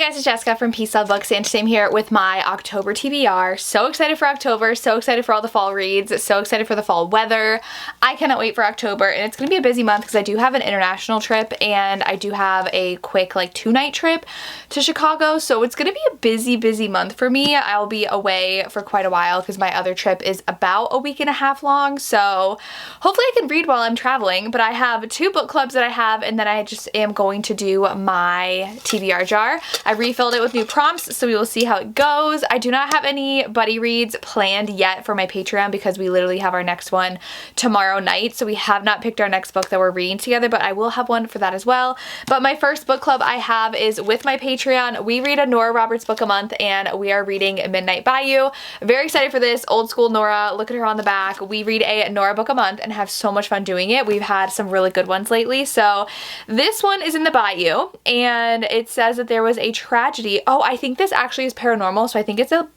guys, it's Jessica from Peace Love Books, and today I'm here with my October TBR. So excited for October, so excited for all the fall reads, so excited for the fall weather. I cannot wait for October, and it's going to be a busy month because I do have an international trip and I do have a quick like 2-night trip to Chicago, so it's going to be a busy month for me. I'll be away for quite a while because my other trip is about a week and a half long, so hopefully I can read while I'm traveling. But I have 2 book clubs that I have, and then I just am going to do my TBR jar. I refilled it with new prompts, so we will see how it goes. I do not have any buddy reads planned yet for my Patreon because we literally have our next one tomorrow night, so we have not picked our next book that we're reading together, but I will have one for that as well. But my first book club I have is with my Patreon. We read a Nora Roberts book a month, and we are reading Midnight Bayou. Very excited for this. Old school Nora. Look at her on the back. We read a Nora book a month and have so much fun doing it. We've had some really good ones lately. So this one is in the Bayou, and it says that there was a tragedy. Oh, I think this actually is paranormal, so I think it's a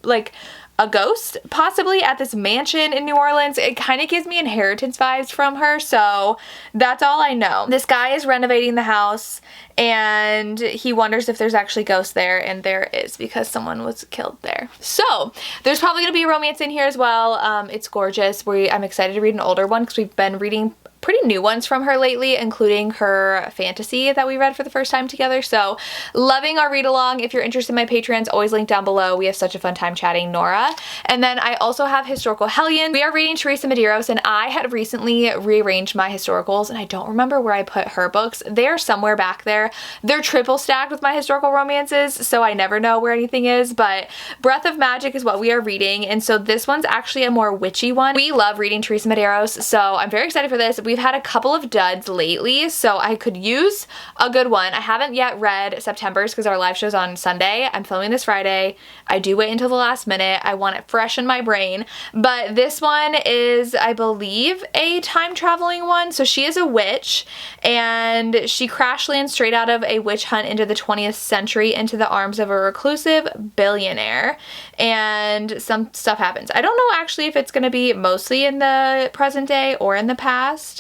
ghost possibly at this mansion in New Orleans. It kind of gives me Inheritance vibes from her, so that's all I know. This guy is renovating the house and he wonders if there's actually ghosts there, and there is because someone was killed there. So there's probably gonna be a romance in here as well. It's gorgeous. I'm excited to read an older one because we've been reading pretty new ones from her lately, including her fantasy that we read for the first time together. So loving our read along. If you're interested in my Patreons, always linked down below. We have such a fun time chatting Nora. And then I also have Historical Hellion. We are reading Teresa Medeiros, and I had recently rearranged my historicals, and I don't remember where I put her books. They're somewhere back there. They're triple stacked with my historical romances, so I never know where anything is, but Breath of Magic is what we are reading, and so this one's actually a more witchy one. We love reading Teresa Medeiros, so I'm very excited for this. We've had a couple of duds lately, so I could use a good one. I haven't yet read September's because our live show's on Sunday. I'm filming this Friday. I do wait until the last minute. I want it fresh in my brain. But this one is, I believe, a time traveling one. So she is a witch, and she crash lands straight out of a witch hunt into the 20th century into the arms of a reclusive billionaire, and some stuff happens. I don't know actually if it's going to be mostly in the present day or in the past.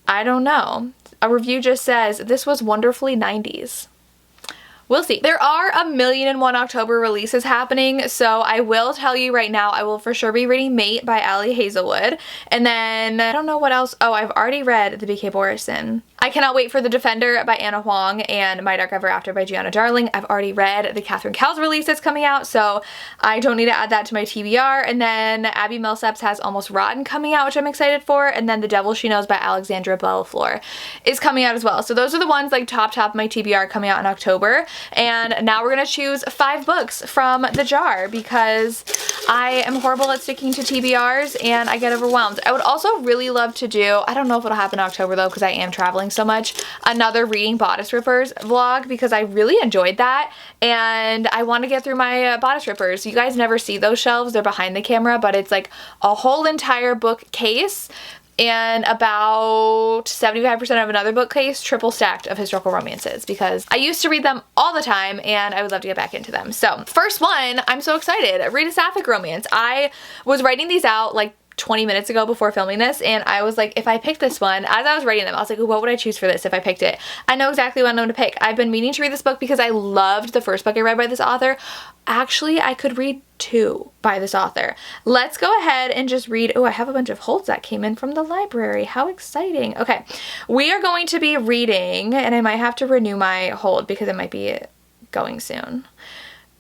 I don't know. A review just says, this was wonderfully 90s. We'll see. There are 1,000,001 October releases happening, so I will tell you right now, I will for sure be reading Mate by Ali Hazelwood. And then, I don't know what else. Oh, I've already read The B.K. Borison. I cannot wait for The Defender by Anna Huang and My Dark Ever After by Gianna Darling. I've already read the Catherine Cowles release that's coming out, so I don't need to add that to my TBR. And then Abby Millsaps has Almost Rotten coming out, which I'm excited for. And then The Devil She Knows by Alexandra Bellafleur is coming out as well. So those are the ones like top of my TBR coming out in October. And now we're gonna choose 5 books from the jar because I am horrible at sticking to TBRs and I get overwhelmed. I would also really love to do, I don't know if it'll happen in October though because I am traveling so much, another Reading Bodice Rippers vlog because I really enjoyed that and I want to get through my bodice rippers. You guys never see those shelves, they're behind the camera, but it's like a whole entire bookcase and about 75% of another bookcase triple stacked of historical romances because I used to read them all the time and I would love to get back into them. So first one, I'm so excited. Read a Sapphic romance. I was writing these out like 20 minutes ago before filming this, and I was like, if I pick this one, as I was writing them, I was like, what would I choose for this if I picked it? I know exactly what I'm going to pick. I've been meaning to read this book because I loved the first book I read by this author. Actually, I could read 2 by this author. Let's go ahead and just read. Oh, I have a bunch of holds that came in from the library. How exciting. Okay, we are going to be reading, and I might have to renew my hold because it might be going soon.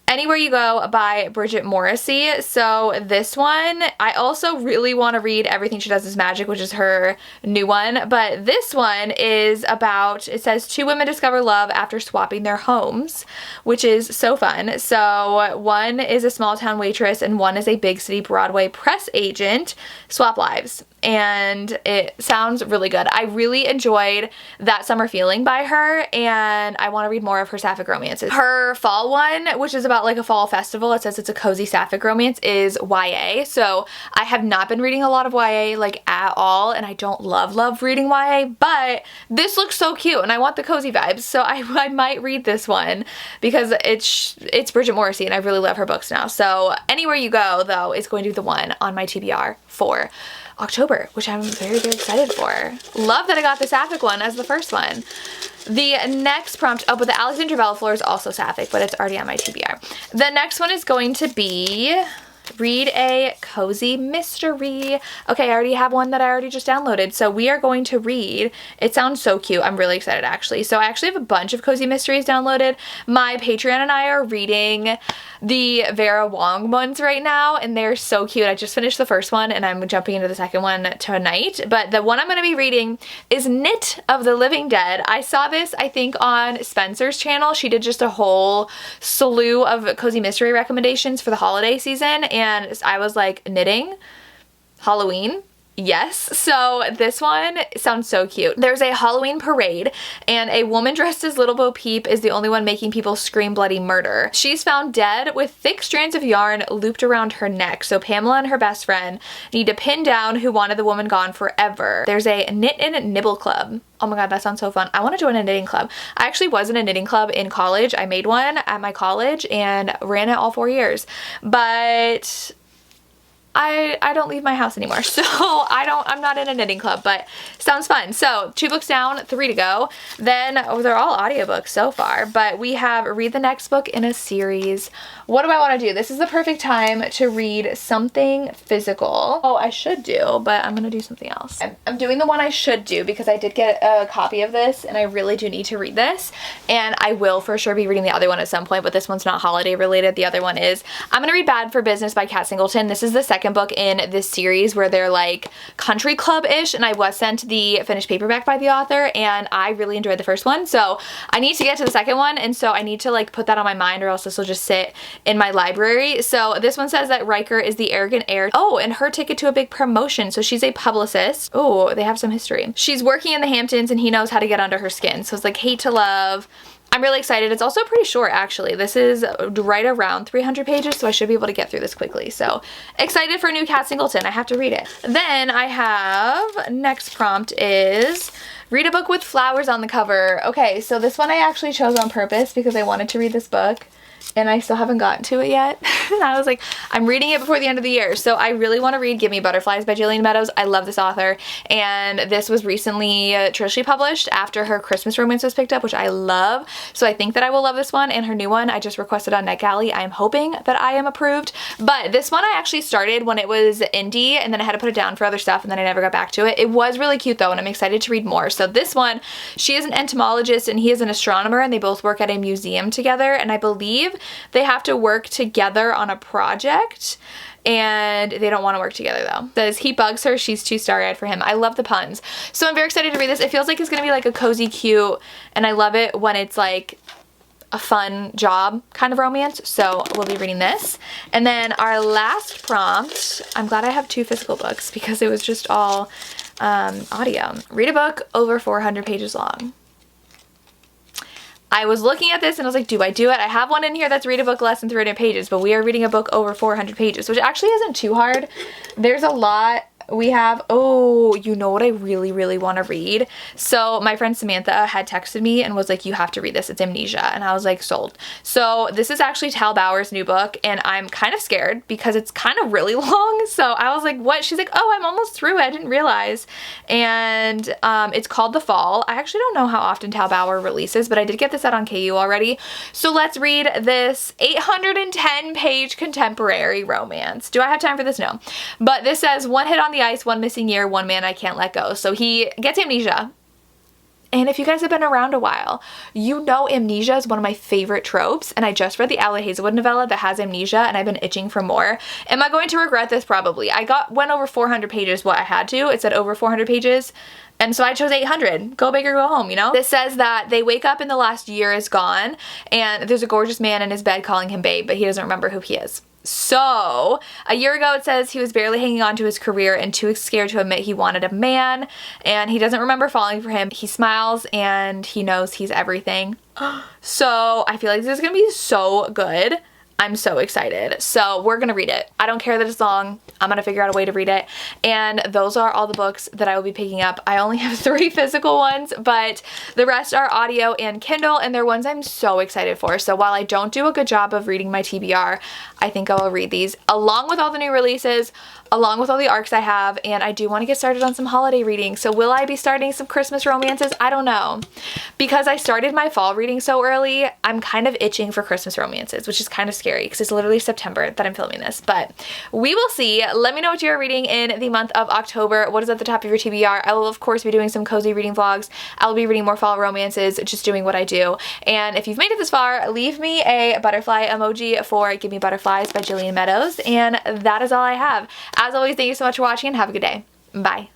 Anywhere You Go by Bridget Morrissey. So this one, I also really want to read Everything She Does Is Magic, which is her new one. But this one is about, it says 2 women discover love after swapping their homes, which is so fun. So one is a small town waitress and one is a big city Broadway press agent, swap lives. And it sounds really good. I really enjoyed That Summer Feeling by her, and I want to read more of her sapphic romances. Her fall one, which is about like a fall festival, it says it's a cozy sapphic romance, is YA. So I have not been reading a lot of YA like at all, and I don't love reading YA, but this looks so cute and I want the cozy vibes, so I might read this one because it's Bridget Morrissey and I really love her books now. So Anywhere You Go though is going to be the one on my TBR for October, which I'm very excited for. Love that I got the sapphic one as the first one. The next prompt, oh, but the Alexandra Bellafleur is also sapphic, but it's already on my TBR. The next one is going to be read a cozy mystery. Okay, I already have one that I already just downloaded. So we are going to read, it sounds so cute. I'm really excited actually. So I actually have a bunch of cozy mysteries downloaded. My Patreon and I are reading the Vera Wong ones right now, and they're so cute. I just finished the first one and I'm jumping into the second one tonight. But the one I'm going to be reading is Knit of the Living Dead. I saw this, I think, on Spencer's channel. She did just a whole slew of cozy mystery recommendations for the holiday season, and I was like, knitting? Halloween? Yes. So this one sounds so cute. There's a Halloween parade and a woman dressed as Little Bo Peep is the only one making people scream bloody murder. She's found dead with thick strands of yarn looped around her neck. So Pamela and her best friend need to pin down who wanted the woman gone forever. There's a knit and nibble club. Oh my god, that sounds so fun. I want to join a knitting club. I actually was in a knitting club in college. I made one at my college and ran it all 4 years. But I don't leave my house anymore, so I'm not in a knitting club, but sounds fun. So 2 books down, 3 to go. Then, oh, they're all audiobooks so far, but we have read the next book in a series. What do I want to do? This is the perfect time to read something physical. Oh, I should do, but I'm going to do something else. I'm doing the one I should do because I did get a copy of this and I really do need to read this, and I will for sure be reading the other one at some point, but this one's not holiday related. The other one is. I'm going to read Bad for Business by Kat Singleton. This is the second book in this series where they're like country club-ish, and I was sent the finished paperback by the author and I really enjoyed the first one, so I need to get to the second one, and so I need to like put that on my mind or else this will just sit in my library. So this one says that Riker is the arrogant heir. Oh, and her ticket to a big promotion. So she's a publicist. Oh, they have some history. She's working in the Hamptons and he knows how to get under her skin. So it's like hate to love. I'm really excited. It's also pretty short actually. This is right around 300 pages, so I should be able to get through this quickly. So excited for new Kat Singleton. I have to read it. Then I have, next prompt is read a book with flowers on the cover. Okay, so this one I actually chose on purpose because I wanted to read this book and I still haven't gotten to it yet. And I was like, I'm reading it before the end of the year. So I really want to read Give Me Butterflies by Jillian Meadows. I love this author. And this was recently traditionally published after her Christmas romance was picked up, which I love. So I think that I will love this one, and her new one I just requested on NetGalley. I am hoping that I am approved. But this one I actually started when it was indie, and then I had to put it down for other stuff, and then I never got back to it. It was really cute though, and I'm excited to read more. So this one, she is an entomologist and he is an astronomer, and they both work at a museum together, and I believe they have to work together on a project, and they don't want to work together though. Says he bugs her, she's too starry-eyed for him. I love the puns. So I'm very excited to read this. It feels like it's gonna be like a cozy, cute, and I love it when it's like a fun job kind of romance. So we'll be reading this. And then our last prompt, I'm glad I have 2 physical books because it was just all audio. Read a book over 400 pages long. I was looking at this and I was like, do I do it? I have one in here that's read a book less than 300 pages, but we are reading a book over 400 pages, which actually isn't too hard. There's a lot. We have, oh, you know what I really, really want to read? So my friend Samantha had texted me and was like, you have to read this. It's Amnesia. And I was like, sold. So this is actually Tal Bauer's new book, and I'm kind of scared because it's kind of really long. So I was like, what? She's like, oh, I'm almost through it. I didn't realize. And it's called The Fall. I actually don't know how often Tal Bauer releases, but I did get this out on KU already. So let's read this 810-page contemporary romance. Do I have time for this? No. But this says, one hit on the ice, one missing year, one man I can't let go. So he gets amnesia. And if you guys have been around a while, you know amnesia is one of my favorite tropes, and I just read the Ella Hazelwood novella that has amnesia, and I've been itching for more. Am I going to regret this? Probably. I went over 400 pages what I had to. It said over 400 pages. And so I chose 800. Go big or go home, you know? This says that they wake up and the last year is gone, and there's a gorgeous man in his bed calling him babe, but he doesn't remember who he is. So, a year ago it says he was barely hanging on to his career and too scared to admit he wanted a man, and he doesn't remember falling for him. He smiles and he knows he's everything. So, I feel like this is gonna be so good. I'm so excited. So we're gonna read it. I don't care that it's long. I'm gonna figure out a way to read it. And those are all the books that I will be picking up. I only have 3 physical ones, but the rest are audio and Kindle, and they're ones I'm so excited for. So while I don't do a good job of reading my TBR, I think I will read these along with all the new releases, along with all the arcs I have, and I do want to get started on some holiday reading. So will I be starting some Christmas romances? I don't know. Because I started my fall reading so early, I'm kind of itching for Christmas romances, which is kind of scary because it's literally September that I'm filming this, but we will see. Let me know what you're reading in the month of October. What is at the top of your TBR? I will of course be doing some cozy reading vlogs. I'll be reading more fall romances, just doing what I do. And if you've made it this far, leave me a butterfly emoji for Give Me Butterflies by Jillian Meadows. And that is all I have. As always, thank you so much for watching and have a good day. Bye.